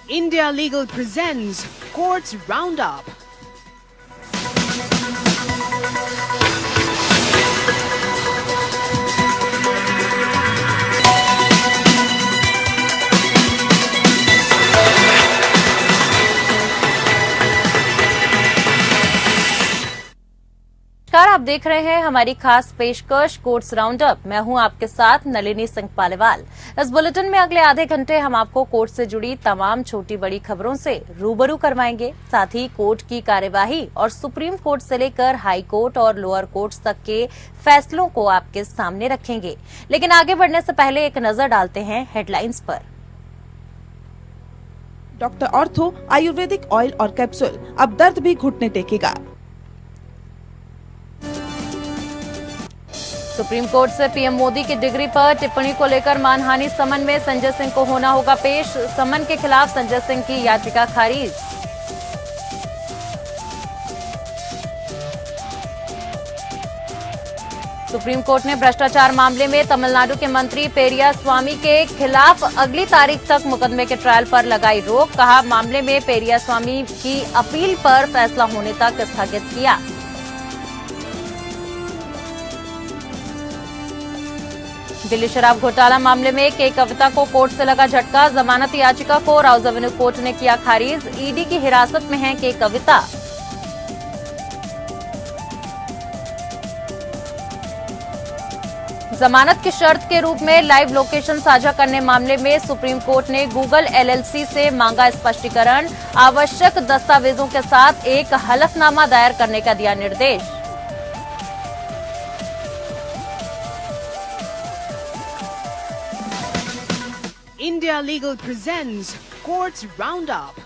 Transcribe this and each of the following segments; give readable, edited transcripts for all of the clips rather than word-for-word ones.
India Legal presents Courts Roundup. आप देख रहे हैं हमारी खास पेशकश कोर्ट्स राउंडअप। मैं हूं आपके साथ नलिनी सिंह पालीवाल। इस बुलेटिन में अगले आधे घंटे हम आपको कोर्ट से जुड़ी तमाम छोटी बड़ी खबरों से रूबरू करवाएंगे। साथ ही कोर्ट की कार्यवाही और सुप्रीम कोर्ट से लेकर हाई कोर्ट और लोअर कोर्ट्स तक के फैसलों को आपके सामने रखेंगे। लेकिन आगे बढ़ने से पहले एक नजर डालते हैं हेडलाइंस पर। डॉक्टर ऑर्थो आयुर्वेदिक ऑयल और कैप्सूल, अब दर्द भी घुटने टेकेगा। सुप्रीम कोर्ट से पीएम मोदी की डिग्री पर टिप्पणी को लेकर मानहानि समन में संजय सिंह को होना होगा पेश। समन के खिलाफ संजय सिंह की याचिका खारिज। सुप्रीम कोर्ट ने भ्रष्टाचार मामले में तमिलनाडु के मंत्री पेरिया स्वामी के खिलाफ अगली तारीख तक मुकदमे के ट्रायल पर लगाई रोक। कहा, मामले में पेरिया स्वामी की अपील पर फैसला होने तक स्थगित किया। दिल्ली शराब घोटाला मामले में के कविता को कोर्ट से लगा झटका। जमानत याचिका को राउज एवेन्यू कोर्ट ने किया खारिज। ईडी की हिरासत में है के कविता। जमानत की शर्त के रूप में लाइव लोकेशन साझा करने मामले में सुप्रीम कोर्ट ने गूगल एलएलसी से मांगा स्पष्टीकरण। आवश्यक दस्तावेजों के साथ एक हलफनामा दायर करने का दिया निर्देश। India Legal presents Courts Roundup.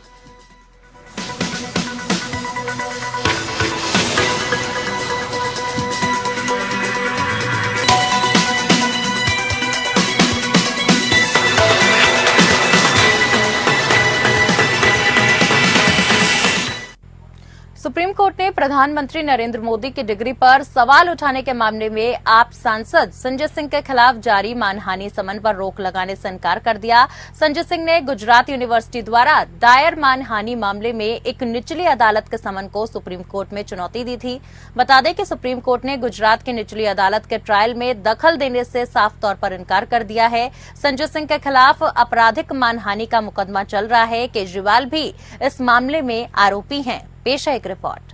Supreme court ने प्रधानमंत्री नरेंद्र मोदी की डिग्री पर सवाल उठाने के मामले में आप सांसद संजय सिंह के खिलाफ जारी मानहानि समन पर रोक लगाने से इनकार कर दिया। संजय सिंह ने गुजरात यूनिवर्सिटी द्वारा दायर मानहानि मामले में एक निचली अदालत के समन को सुप्रीम कोर्ट में चुनौती दी थी। बता दें कि सुप्रीम कोर्ट ने गुजरात की निचली अदालत के ट्रायल में दखल देने से साफ तौर पर इनकार कर दिया है। संजय सिंह के खिलाफ आपराधिक मानहानि का मुकदमा चल रहा है। केजरीवाल भी इस मामले में आरोपी हैं। पेश है एक रिपोर्ट।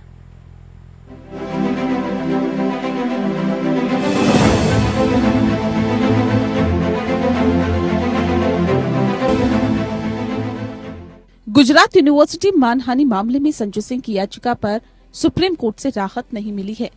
गुजरात यूनिवर्सिटी मानहानि मामले में संजय सिंह की याचिका पर सुप्रीम कोर्ट से राहत नहीं मिली है।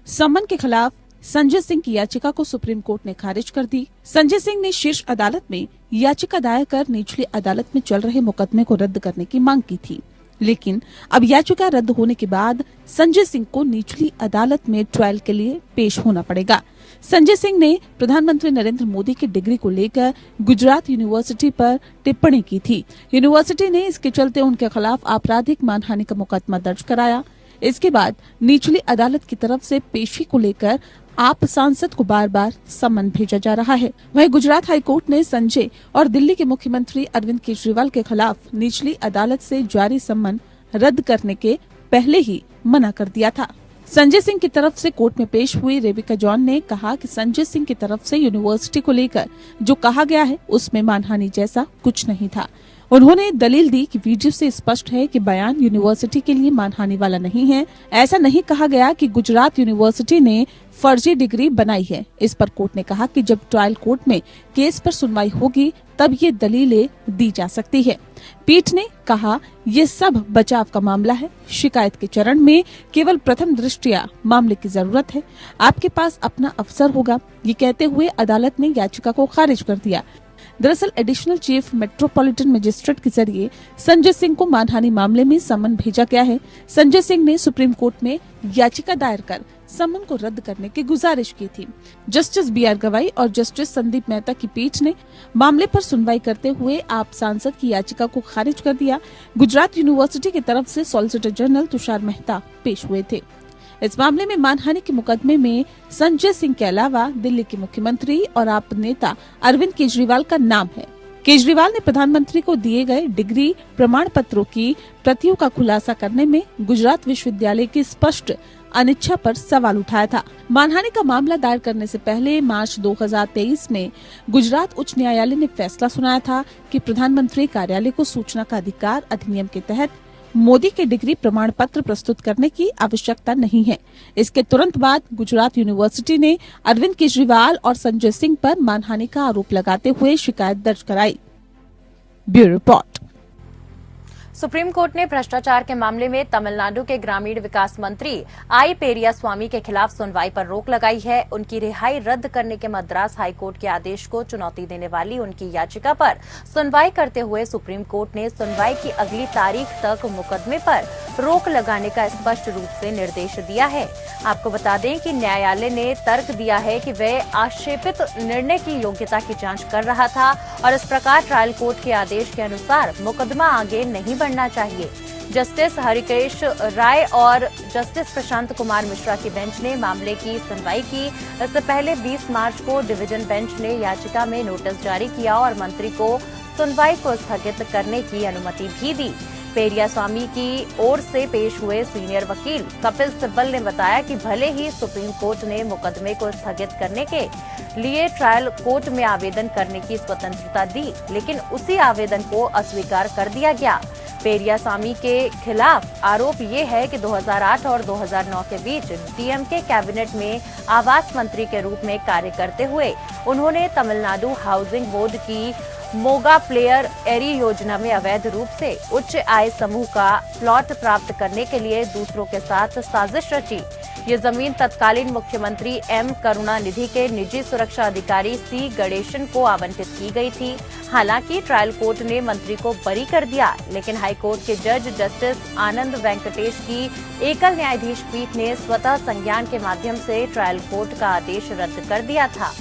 समन के खिलाफ संजय सिंह की याचिका को सुप्रीम कोर्ट ने खारिज कर दी। संजय सिंह ने शीर्ष अदालत में याचिका दायर कर निचली अदालत में चल रहे मुकदमे को रद्द करने की मांग की थी, लेकिन अब याचिका रद्द होने के बाद संजय सिंह को निचली अदालत में ट्रायल के लिए पेश होना पड़ेगा। संजय सिंह ने प्रधानमंत्री नरेंद्र मोदी की डिग्री को लेकर गुजरात यूनिवर्सिटी पर टिप्पणी की थी। यूनिवर्सिटी ने इसके चलते उनके खिलाफ आपराधिक मानहानि का मुकदमा दर्ज कराया। इसके बाद निचली अदालत की तरफ से पेशी को लेकर आप सांसद को बार बार समन भेजा जा रहा है। वहीं गुजरात हाई कोर्ट ने संजय और दिल्ली के मुख्यमंत्री अरविंद केजरीवाल के खिलाफ निचली अदालत से जारी समन रद्द करने के पहले ही मना कर दिया था। संजय सिंह की तरफ से कोर्ट में पेश हुई रेबिका जॉन ने कहा कि संजय सिंह की तरफ से यूनिवर्सिटी को लेकर जो कहा गया है उसमें मानहानि जैसा कुछ नहीं था। उन्होंने दलील दी कि वीडियो से स्पष्ट है कि बयान यूनिवर्सिटी के लिए मानहानि वाला नहीं है। ऐसा नहीं कहा गया कि गुजरात यूनिवर्सिटी ने फर्जी डिग्री बनाई है। इस पर कोर्ट ने कहा कि जब ट्रायल कोर्ट में केस पर सुनवाई होगी तब ये दलीलें दी जा सकती है। पीठ ने कहा, ये सब बचाव का मामला है। शिकायत के चरण में केवल प्रथम दृष्टया मामले की जरूरत है। आपके पास अपना अवसर होगा। ये कहते हुए अदालत ने याचिका को खारिज कर दिया। दरअसल एडिशनल चीफ मेट्रोपॉलिटन मजिस्ट्रेट के जरिए संजय सिंह को मानहानि मामले में समन भेजा गया है। संजय सिंह ने सुप्रीम कोर्ट में याचिका दायर कर समन को रद्द करने की गुजारिश की थी। जस्टिस बीआर गवाई और जस्टिस संदीप मेहता की पीठ ने मामले पर सुनवाई करते हुए आप सांसद की याचिका को खारिज कर दिया। गुजरात यूनिवर्सिटी की तरफ से सॉलिसिटर जनरल तुषार मेहता पेश हुए थे। इस मामले में मानहानि के मुकदमे में संजय सिंह के अलावा दिल्ली के मुख्यमंत्री और आप नेता अरविंद केजरीवाल का नाम है। केजरीवाल ने प्रधानमंत्री को दिए गए डिग्री प्रमाण पत्रों की प्रतियों का खुलासा करने में गुजरात विश्वविद्यालय की स्पष्ट अनिच्छा पर सवाल उठाया था। मानहानि का मामला दायर करने से पहले मार्च 2023 में गुजरात उच्च न्यायालय ने फैसला सुनाया था कि प्रधानमंत्री कार्यालय को सूचना का अधिकार अधिनियम के तहत मोदी के डिग्री प्रमाण पत्र प्रस्तुत करने की आवश्यकता नहीं है। इसके तुरंत बाद गुजरात यूनिवर्सिटी ने अरविंद केजरीवाल और संजय सिंह पर मानहानि का आरोप लगाते हुए शिकायत दर्ज कराई। Bureau report. सुप्रीम कोर्ट ने भ्रष्टाचार के मामले में तमिलनाडु के ग्रामीण विकास मंत्री आई पेरियास्वामी के खिलाफ सुनवाई पर रोक लगाई है। उनकी रिहाई रद्द करने के मद्रास हाईकोर्ट के आदेश को चुनौती देने वाली उनकी याचिका पर सुनवाई करते हुए सुप्रीम कोर्ट ने सुनवाई की अगली तारीख तक मुकदमे पर रोक लगाने का स्पष्ट रूप से निर्देश दिया है। आपको बता दें कि न्यायालय ने तर्क दिया है कि वह आक्षेपित निर्णय की योग्यता की जांच कर रहा था और इस प्रकार ट्रायल कोर्ट के आदेश के अनुसार मुकदमा आगे नहीं बढ़ना चाहिए। जस्टिस हरिकेश राय और जस्टिस प्रशांत कुमार मिश्रा की बेंच ने मामले की सुनवाई की। इससे पहले 20 मार्च को डिवीजन बेंच ने याचिका में नोटिस जारी किया और मंत्री को सुनवाई को स्थगित करने की अनुमति भी दी। पेरियास्वामी की ओर से पेश हुए सीनियर वकील कपिल सिब्बल ने बताया कि भले ही सुप्रीम कोर्ट ने मुकदमे को स्थगित करने के लिए ट्रायल कोर्ट में आवेदन करने की स्वतंत्रता दी, लेकिन उसी आवेदन को अस्वीकार कर दिया गया। पेरियास्वामी के खिलाफ आरोप ये है कि 2008 और 2009 के बीच डीएमके कैबिनेट में आवास मंत्री के रूप में कार्य करते हुए उन्होंने तमिलनाडु हाउसिंग बोर्ड की मोगा प्लेयर एरी योजना में अवैध रूप से उच्च आय समूह का प्लॉट प्राप्त करने के लिए दूसरों के साथ साजिश रची। ये जमीन तत्कालीन मुख्यमंत्री एम करुणानिधि के निजी सुरक्षा अधिकारी सी गणेशन को आवंटित की गई थी। हालांकि ट्रायल कोर्ट ने मंत्री को बरी कर दिया, लेकिन हाईकोर्ट के जज जस्टिस आनंद वेंकटेश की एकल न्यायाधीश पीठ ने स्वतः संज्ञान के माध्यम से ट्रायल कोर्ट का आदेश रद्द कर दिया था।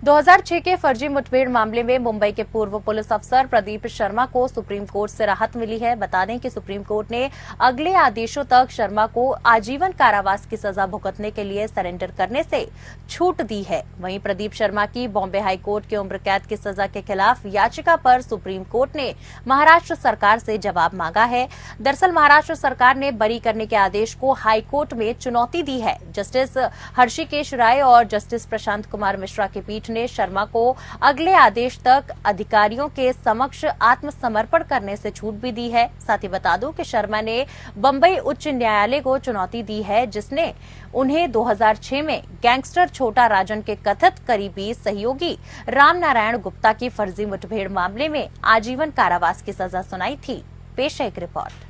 दो 2006 के फर्जी मुठभेड़ मामले में मुंबई के पूर्व पुलिस अफसर प्रदीप शर्मा को सुप्रीम कोर्ट से राहत मिली है। बता दें कि सुप्रीम कोर्ट ने अगले आदेशों तक शर्मा को आजीवन कारावास की सजा भुगतने के लिए सरेंडर करने से छूट दी है। वहीं प्रदीप शर्मा की बॉम्बे हाईकोर्ट के उम्र कैद की सजा के खिलाफ याचिका पर सुप्रीम कोर्ट ने महाराष्ट्र सरकार से जवाब मांगा है। दरअसल महाराष्ट्र सरकार ने बरी करने के आदेश को हाईकोर्ट में चुनौती दी है। जस्टिस हर्षिकेश राय और जस्टिस प्रशांत कुमार मिश्रा की पीठ ने शर्मा को अगले आदेश तक अधिकारियों के समक्ष आत्मसमर्पण करने से छूट भी दी है। साथ ही बता दूं कि शर्मा ने बंबई उच्च न्यायालय को चुनौती दी है, जिसने उन्हें 2006 में गैंगस्टर छोटा राजन के कथित करीबी सहयोगी राम नारायण गुप्ता की फर्जी मुठभेड़ मामले में आजीवन कारावास की सजा सुनाई थी। पेश है एक रिपोर्ट।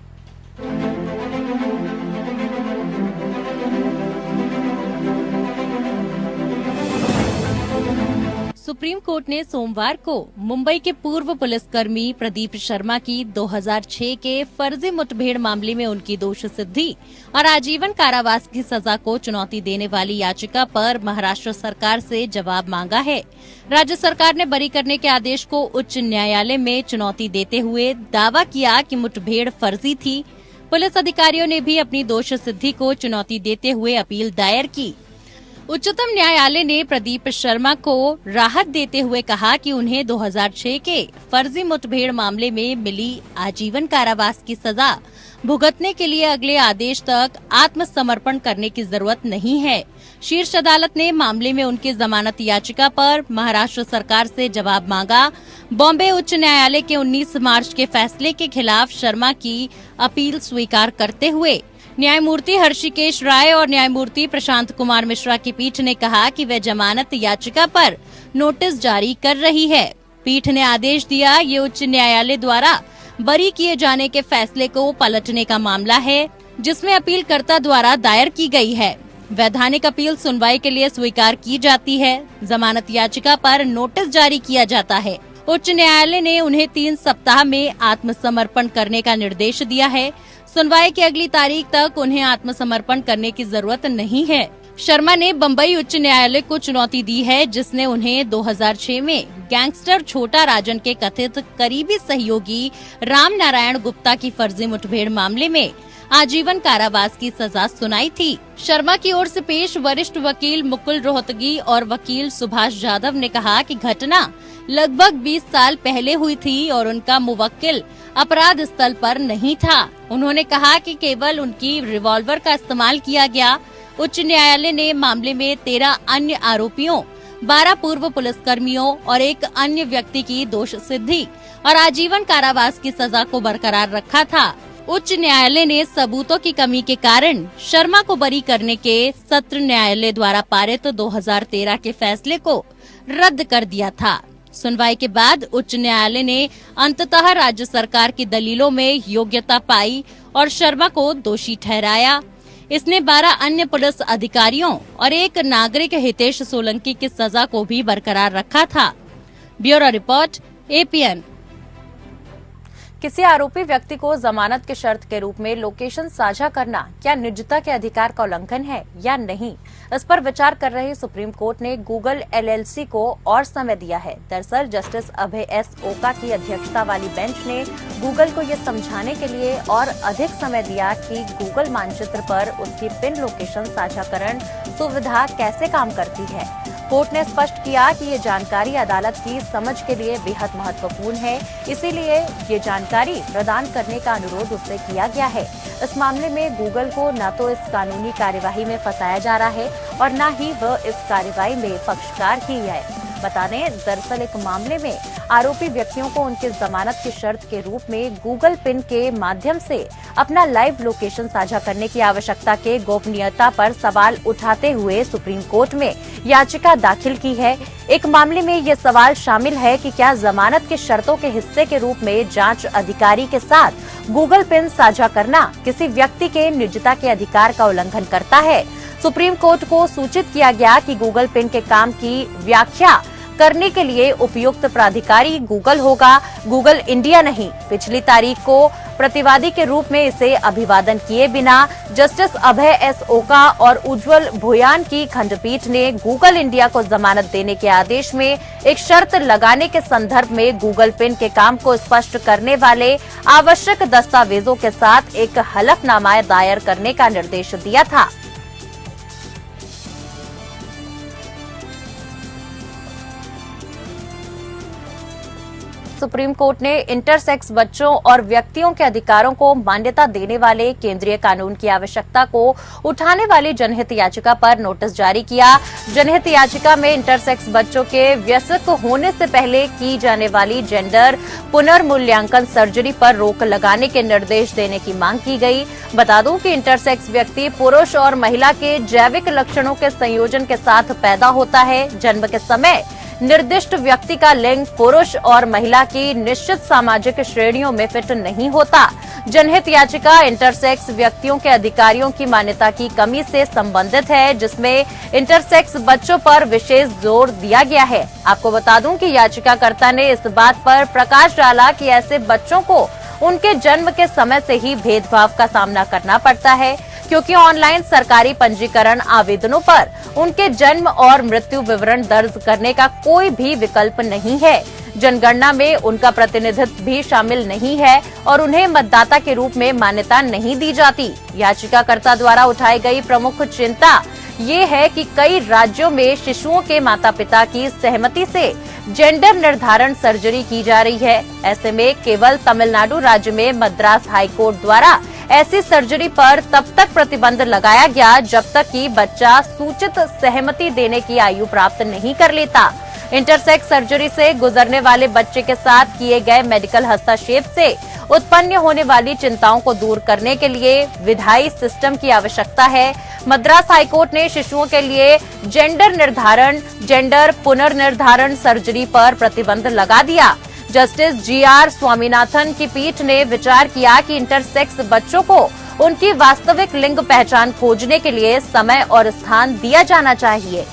सुप्रीम कोर्ट ने सोमवार को मुंबई के पूर्व पुलिसकर्मी प्रदीप शर्मा की 2006 के फर्जी मुठभेड़ मामले में उनकी दोष सिद्धि और आजीवन कारावास की सजा को चुनौती देने वाली याचिका पर महाराष्ट्र सरकार से जवाब मांगा है। राज्य सरकार ने बरी करने के आदेश को उच्च न्यायालय में चुनौती देते हुए दावा किया कि मुठभेड़ फर्जी थी। पुलिस अधिकारियों ने भी अपनी दोष सिद्धि को चुनौती देते हुए अपील दायर की। उच्चतम न्यायालय ने प्रदीप शर्मा को राहत देते हुए कहा कि उन्हें 2006 के फर्जी मुठभेड़ मामले में मिली आजीवन कारावास की सजा भुगतने के लिए अगले आदेश तक आत्मसमर्पण करने की जरूरत नहीं है। शीर्ष अदालत ने मामले में उनकी जमानत याचिका पर महाराष्ट्र सरकार से जवाब मांगा। बॉम्बे उच्च न्यायालय के 19 मार्च के फैसले के खिलाफ शर्मा की अपील स्वीकार करते हुए न्यायमूर्ति हर्षिकेश राय और न्यायमूर्ति प्रशांत कुमार मिश्रा की पीठ ने कहा कि वह जमानत याचिका पर नोटिस जारी कर रही है। पीठ ने आदेश दिया, ये उच्च न्यायालय द्वारा बरी किए जाने के फैसले को पलटने का मामला है, जिसमें अपीलकर्ता द्वारा दायर की गई है। वैधानिक अपील सुनवाई के लिए स्वीकार की जाती है। जमानत याचिका पर नोटिस जारी किया जाता है। उच्च न्यायालय ने उन्हें 3 सप्ताह में आत्मसमर्पण करने का निर्देश दिया है। सुनवाई की अगली तारीख तक उन्हें आत्मसमर्पण करने की जरूरत नहीं है। शर्मा ने बंबई उच्च न्यायालय को चुनौती दी है, जिसने उन्हें 2006 में गैंगस्टर छोटा राजन के कथित करीबी सहयोगी राम नारायण गुप्ता की फर्जी मुठभेड़ मामले में आजीवन कारावास की सजा सुनाई थी। शर्मा की ओर से पेश वरिष्ठ वकील मुकुल रोहतगी और वकील सुभाष यादव ने कहा कि घटना लगभग 20 साल पहले हुई थी और उनका मुवक्किल अपराध स्थल पर नहीं था। उन्होंने कहा कि केवल उनकी रिवॉल्वर का इस्तेमाल किया गया। उच्च न्यायालय ने मामले में 13 अन्य आरोपियों, 12 पूर्व पुलिसकर्मियों और एक अन्य व्यक्ति की दोष सिद्धि और आजीवन कारावास की सजा को बरकरार रखा था। उच्च न्यायालय ने सबूतों की कमी के कारण शर्मा को बरी करने के सत्र न्यायालय द्वारा पारित 2013 के फैसले को रद्द कर दिया था। सुनवाई के बाद उच्च न्यायालय ने अंततः राज्य सरकार की दलीलों में योग्यता पाई और शर्मा को दोषी ठहराया। इसने 12 अन्य पुलिस अधिकारियों और एक नागरिक हितेश सोलंकी की सजा को भी बरकरार रखा था। Bureau report, APN। किसी आरोपी व्यक्ति को जमानत की शर्त के रूप में लोकेशन साझा करना क्या निजता के अधिकार का उल्लंघन है या नहीं, इस पर विचार कर रही सुप्रीम कोर्ट ने गूगल LLC को और समय दिया है। दरअसल जस्टिस अभय S ओका की अध्यक्षता वाली बेंच ने गूगल को ये समझाने के लिए और अधिक समय दिया कि गूगल मानचित्र पर उसकी पिन लोकेशन साझाकरण सुविधा कैसे काम करती है। कोर्ट ने स्पष्ट किया कि ये जानकारी अदालत की समझ के लिए बेहद महत्वपूर्ण है, इसीलिए ये जानकारी प्रदान करने का अनुरोध उससे किया गया है। इस मामले में गूगल को न तो इस कानूनी कार्यवाही में फंसाया जा रहा है और न ही वह इस कार्यवाही में पक्षकार ही है। बता दें, दरअसल एक मामले में आरोपी व्यक्तियों को उनकी जमानत की शर्त के रूप में गूगल पिन के माध्यम से अपना लाइव लोकेशन साझा करने की आवश्यकता के गोपनीयता पर सवाल उठाते हुए सुप्रीम कोर्ट में याचिका दाखिल की है। एक मामले में ये सवाल शामिल है कि क्या जमानत की शर्तों के हिस्से के रूप में जांच अधिकारी के साथ गूगल पिन साझा करना किसी व्यक्ति के निजता के अधिकार का उल्लंघन करता है। सुप्रीम कोर्ट को सूचित किया गया कि गूगल पिन के काम की व्याख्या करने के लिए उपयुक्त प्राधिकारी गूगल होगा, गूगल इंडिया नहीं। पिछली तारीख को प्रतिवादी के रूप में इसे अभिवादन किए बिना जस्टिस अभय S ओका और उज्जवल भुयान की खंडपीठ ने गूगल इंडिया को जमानत देने के आदेश में एक शर्त लगाने के संदर्भ में गूगल पिन के काम को स्पष्ट करने वाले आवश्यक दस्तावेजों के साथ एक हलफनामा दायर करने का निर्देश दिया था। सुप्रीम कोर्ट ने इंटरसेक्स बच्चों और व्यक्तियों के अधिकारों को मान्यता देने वाले केंद्रीय कानून की आवश्यकता को उठाने वाली जनहित याचिका पर नोटिस जारी किया। जनहित याचिका में इंटरसेक्स बच्चों के वयस्क होने से पहले की जाने वाली जेंडर पुनर्मूल्यांकन सर्जरी पर रोक लगाने के निर्देश देने की मांग की गई। बता दूं कि इंटरसेक्स व्यक्ति पुरुष और महिला के जैविक लक्षणों के संयोजन के साथ पैदा होता है। जन्म के समय निर्दिष्ट व्यक्ति का लिंग पुरुष और महिला की निश्चित सामाजिक श्रेणियों में फिट नहीं होता। जनहित याचिका इंटरसेक्स व्यक्तियों के अधिकारियों की मान्यता की कमी से संबंधित है, जिसमें इंटरसेक्स बच्चों पर विशेष जोर दिया गया है। आपको बता दूं कि याचिकाकर्ता ने इस बात पर प्रकाश डाला कि ऐसे बच्चों को उनके जन्म के समय से ही भेदभाव का सामना करना पड़ता है, क्योंकि ऑनलाइन सरकारी पंजीकरण आवेदनों पर उनके जन्म और मृत्यु विवरण दर्ज करने का कोई भी विकल्प नहीं है। जनगणना में उनका प्रतिनिधित्व भी शामिल नहीं है और उन्हें मतदाता के रूप में मान्यता नहीं दी जाती। याचिकाकर्ता द्वारा उठाई गई प्रमुख चिंता ये है कि कई राज्यों में शिशुओं के माता पिता की सहमति से जेंडर निर्धारण सर्जरी की जा रही है। ऐसे में केवल तमिलनाडु राज्य में मद्रास हाईकोर्ट द्वारा ऐसी सर्जरी पर तब तक प्रतिबंध लगाया गया जब तक कि बच्चा सूचित सहमति देने की आयु प्राप्त नहीं कर लेता। इंटरसेक्स सर्जरी से गुजरने वाले बच्चे के साथ किए गए मेडिकल हस्तक्षेप से उत्पन्न होने वाली चिंताओं को दूर करने के लिए विधायी सिस्टम की आवश्यकता है। मद्रास हाईकोर्ट ने शिशुओं के लिए जेंडर पुनर्निर्धारण सर्जरी पर प्रतिबंध लगा दिया। जस्टिस GR स्वामीनाथन की पीठ ने विचार किया कि इंटरसेक्स बच्चों को उनकी वास्तविक लिंग पहचान खोजने के लिए समय और स्थान दिया जाना चाहिए।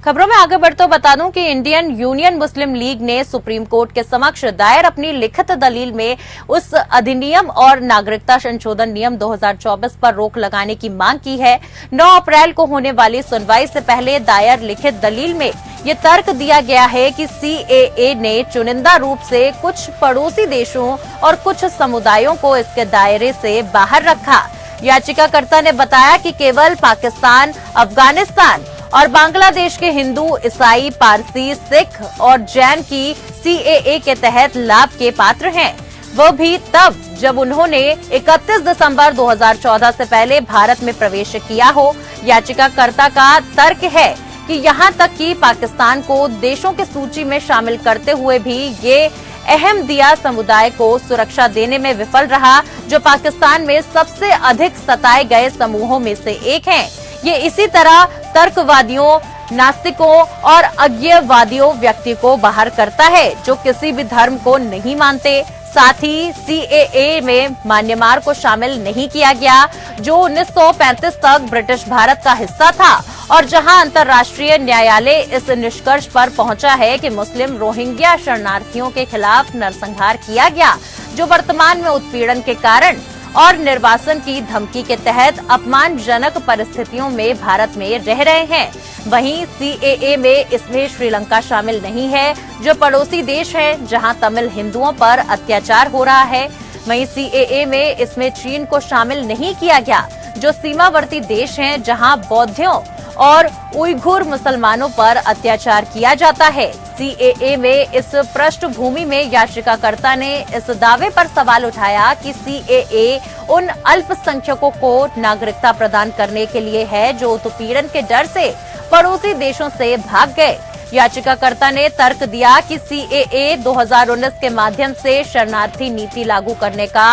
खबरों में आगे बढ़ते बता दूं कि इंडियन यूनियन मुस्लिम लीग ने सुप्रीम कोर्ट के समक्ष दायर अपनी लिखित दलील में उस अधिनियम और नागरिकता संशोधन नियम 2024 पर रोक लगाने की मांग की है। 9 अप्रैल को होने वाली सुनवाई से पहले दायर लिखित दलील में ये तर्क दिया गया है कि CAA ने चुनिंदा रूप से कुछ पड़ोसी देशों और कुछ समुदायों को इसके दायरे से बाहर रखा। याचिकाकर्ता ने बताया कि केवल पाकिस्तान, अफगानिस्तान और बांग्लादेश के हिंदू, ईसाई, पारसी, सिख और जैन की CAA के तहत लाभ के पात्र हैं, वो भी तब जब उन्होंने 31 दिसंबर 2014 से पहले भारत में प्रवेश किया हो। याचिकाकर्ता का तर्क है कि यहाँ तक कि पाकिस्तान को देशों की सूची में शामिल करते हुए भी ये अहमदिया समुदाय को सुरक्षा देने में विफल रहा, जो पाकिस्तान में सबसे अधिक सताए गए समूहों में से एक है। ये इसी तरह तर्कवादियों, नास्तिकों और अज्ञेयवादियों व्यक्ति को बाहर करता है जो किसी भी धर्म को नहीं मानते। साथ ही CAA में म्यांमार को शामिल नहीं किया गया, जो 1935 तक ब्रिटिश भारत का हिस्सा था और जहां अंतर्राष्ट्रीय न्यायालय इस निष्कर्ष पर पहुंचा है कि मुस्लिम रोहिंग्या शरणार्थियों के खिलाफ नरसंहार किया गया, जो वर्तमान में उत्पीड़न के कारण और निर्वासन की धमकी के तहत अपमानजनक परिस्थितियों में भारत में रह रहे हैं। वहीं CAA में इसमें श्रीलंका शामिल नहीं है, जो पड़ोसी देश है जहां तमिल हिंदुओं पर अत्याचार हो रहा है। वहीं CAA में इसमें चीन को शामिल नहीं किया गया, जो सीमावर्ती देश हैं जहां बौद्धियों और उइघुर मुसलमानों पर अत्याचार किया जाता है। CAA में इस पृष्ठभूमि में याचिकाकर्ता ने इस दावे पर सवाल उठाया कि CAA उन अल्पसंख्यकों को नागरिकता प्रदान करने के लिए है जो उत्पीड़न के डर से पड़ोसी देशों से भाग गए। याचिकाकर्ता ने तर्क दिया कि CAA 2019 के माध्यम से शरणार्थी नीति लागू करने का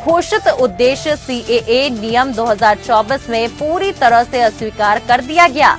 घोषित उद्देश्य CAA नियम 2024 में पूरी तरह से अस्वीकार कर दिया गया।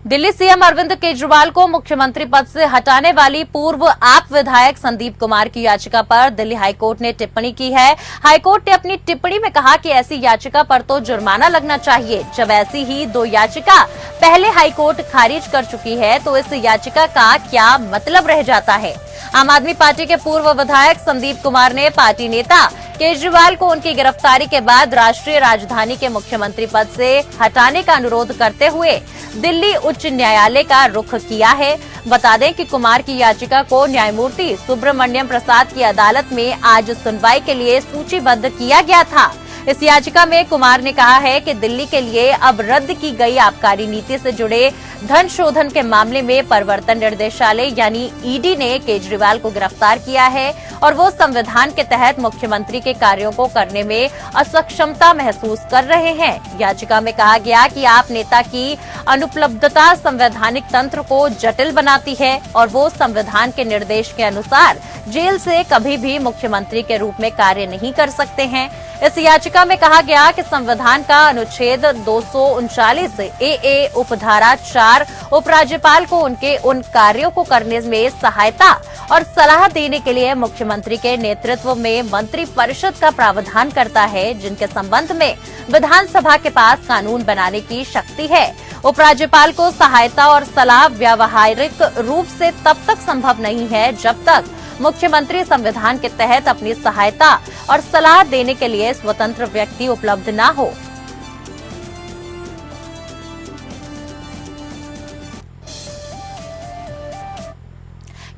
दिल्ली सीएम अरविंद केजरीवाल को मुख्यमंत्री पद से हटाने वाली पूर्व आप विधायक संदीप कुमार की याचिका पर दिल्ली हाईकोर्ट ने टिप्पणी की है। हाईकोर्ट ने अपनी टिप्पणी में कहा कि ऐसी याचिका पर तो जुर्माना लगना चाहिए। जब ऐसी ही 2 याचिका पहले हाईकोर्ट खारिज कर चुकी है तो इस याचिका का क्या मतलब रह जाता है। आम आदमी पार्टी के पूर्व विधायक संदीप कुमार ने पार्टी नेता केजरीवाल को उनकी गिरफ्तारी के बाद राष्ट्रीय राजधानी के मुख्यमंत्री पद से हटाने का अनुरोध करते हुए दिल्ली उच्च न्यायालय का रुख किया है। बता दें कि कुमार की याचिका को न्यायमूर्ति सुब्रमण्यम प्रसाद की अदालत में आज सुनवाई के लिए सूचीबद्ध किया गया था। इस याचिका में कुमार ने कहा है कि दिल्ली के लिए अब रद्द की गई आबकारी नीति से जुड़े धन शोधन के मामले में प्रवर्तन निर्देशालय यानी ED ने केजरीवाल को गिरफ्तार किया है और वो संविधान के तहत मुख्यमंत्री के कार्यों को करने में असक्षमता महसूस कर रहे हैं। याचिका में कहा गया कि आप नेता की अनुपलब्धता संवैधानिक तंत्र को जटिल बनाती है और वो संविधान के निर्देश के अनुसार जेल से कभी भी मुख्यमंत्री के रूप में कार्य नहीं कर सकते हैं। इस याचिका में कहा गया कि संविधान का अनुच्छेद 239 AA उपधारा 4 उपराज्यपाल को उनके उन कार्यों को करने में सहायता और सलाह देने के लिए मुख्यमंत्री के नेतृत्व में मंत्री परिषद का प्रावधान करता है, जिनके संबंध में विधानसभा के पास कानून बनाने की शक्ति है। उपराज्यपाल को सहायता और सलाह व्यावहारिक रूप से तब तक संभव नहीं है जब तक मुख्यमंत्री संविधान के तहत अपनी सहायता और सलाह देने के लिए स्वतंत्र व्यक्ति उपलब्ध न हो।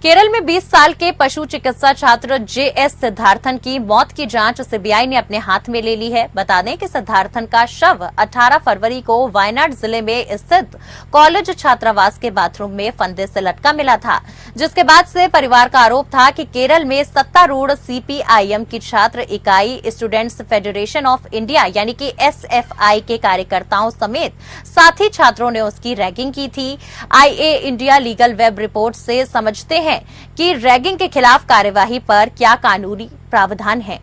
केरल में 20 साल के पशु चिकित्सा छात्र JS सिद्धार्थन की मौत की जांच सीबीआई ने अपने हाथ में ले ली है। बता दें कि सिद्धार्थन का शव 18 फरवरी को वायनाड जिले में स्थित कॉलेज छात्रावास के बाथरूम में फंदे से लटका मिला था, जिसके बाद से परिवार का आरोप था कि केरल में सत्तारूढ़ CPIM की छात्र इकाई स्टूडेंट्स फेडरेशन ऑफ इंडिया यानी कि SFI के कार्यकर्ताओं समेत साथी छात्रों ने उसकी रैगिंग की थी। IA India legal web report से समझते हैं कि रैगिंग के खिलाफ कार्यवाही पर क्या कानूनी प्रावधान है।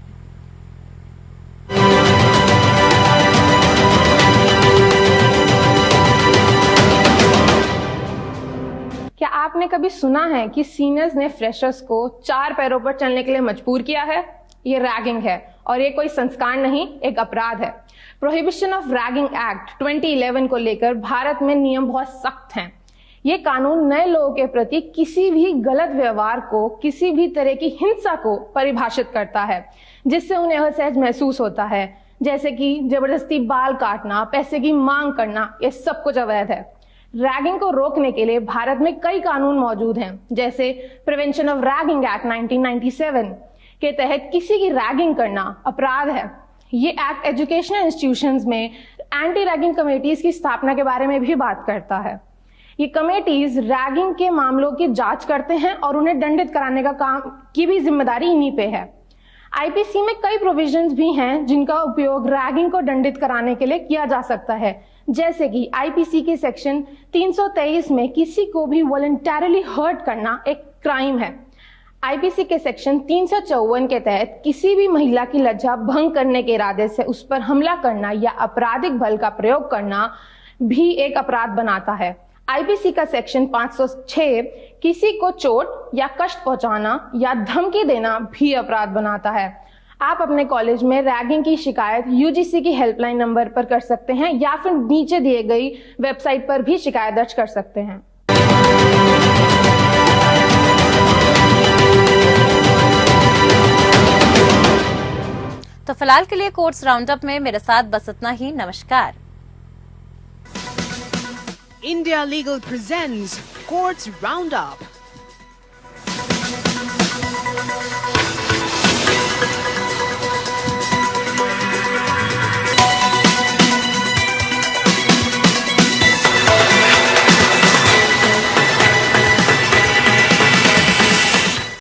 क्या आपने कभी सुना है कि सीनियर्स ने फ्रेशर्स को 4 पैरों पर चलने के लिए मजबूर किया है? ये रैगिंग है और ये कोई संस्कार नहीं, एक अपराध है। प्रोहिबिशन ऑफ रैगिंग एक्ट 2011 को लेकर भारत में नियम बहुत सख्त हैं। ये कानून नए लोगों के प्रति किसी भी गलत व्यवहार को, किसी भी तरह की हिंसा को परिभाषित करता है जिससे उन्हें असहज महसूस होता है, जैसे कि जबरदस्ती बाल काटना, पैसे की मांग करना, ये सब कुछ अवैध है। रैगिंग को रोकने के लिए भारत में कई कानून मौजूद हैं, जैसे प्रिवेंशन ऑफ रैगिंग एक्ट 1997 के तहत किसी की रैगिंग करना अपराध है। ये एक्ट एजुकेशनल इंस्टीट्यूशंस में एंटी रैगिंग कमेटीज की स्थापना के बारे में भी बात करता है। ये कमेटीज रैगिंग के मामलों की जांच करते हैं और उन्हें दंडित कराने का काम की भी जिम्मेदारी इन्हीं पे है। आईपीसी में कई प्रोविजंस भी हैं जिनका उपयोग रैगिंग को दंडित कराने के लिए किया जा सकता है, जैसे कि आईपीसी के सेक्शन 323 में किसी को भी वॉलंटरली हर्ट करना एक क्राइम है। आईपीसी के सेक्शन 354 के तहत किसी भी महिला की लज्जा भंग करने के इरादे से उस पर हमला करना या आपराधिक बल का प्रयोग करना भी एक अपराध बनाता है। आईपीसी का सेक्शन 506 किसी को चोट या कष्ट पहुंचाना या धमकी देना भी अपराध बनाता है। आप अपने कॉलेज में रैगिंग की शिकायत यूजीसी की हेल्पलाइन नंबर पर कर सकते हैं या फिर नीचे दिए गई वेबसाइट पर भी शिकायत दर्ज कर सकते हैं। तो फिलहाल के लिए कोर्ट्स राउंडअप में मेरे साथ बस इतना ही। नमस्कार। India Legal presents Courts Roundup.